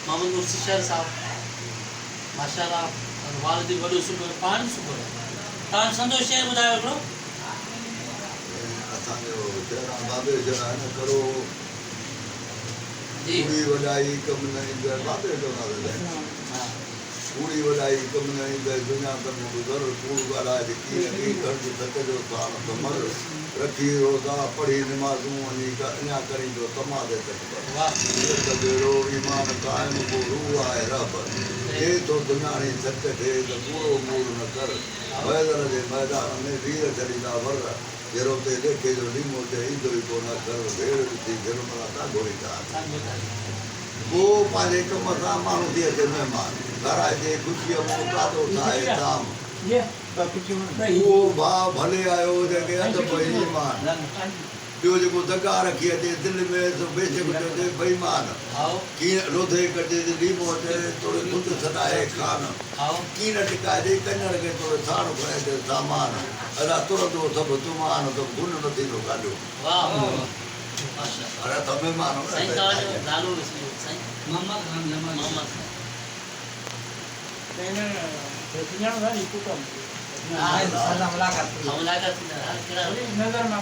मोहम्मद मुर्शी शहर साहब माशाल्लाह वालिदी वॾो सुठो पाण सुठो तव्हां संतोष शहर ॿुधायो हिकिड़ो असांजो जहिड़ा बाबे जहिड़ा न करो जी पूरी वॾाई कम न ईंदड़ बाबे चवंदा हा पूरी वॾाई कम न ईंदड़ दुनिया कर गुज़र कूड़ ॻाल्हाए कीअं कर्ज़ थक जो साण कमर रखी रोज़ा पढ़ी निमाज़ूं अञा करींदो तमादे तक बेड़ो ईमान क़ाइम को रूह आहे रब हे तो दुनियाणी सच थे त कूड़ो मूड़ न कर बैदर जे मैदान में वीर छॾींदा वर जहिड़ो ते लेखे जो लीमो ते ईंदो ई कोन कर भेड़ ॾिठी गिरमला ताॻो ई को पंहिंजे कम सां माण्हू थी अचे महिमान घर अचे ख़ुशीअ मुहताजो ठाहे ताम उहो भाउ भले आयो जंहिंखे अधु पई ईमान ॿियो जेको दगा रखी अचे दिलि में सो बेशक चइजे बेईमान कीअं रोधे कजे लीमो अचे थोरो ख़ुदि सॾाए खान कीअं टिकाइजे कञण खे थोरो साण घुराइजे सामान अदा तुरंदो सभु तुमान त गुन न थींदो काॾो अरे त महिमान नालो साईं मोहम्मद खान मोहम्मद खान मुलाक़ात थींदा कहिड़ा नज़र मां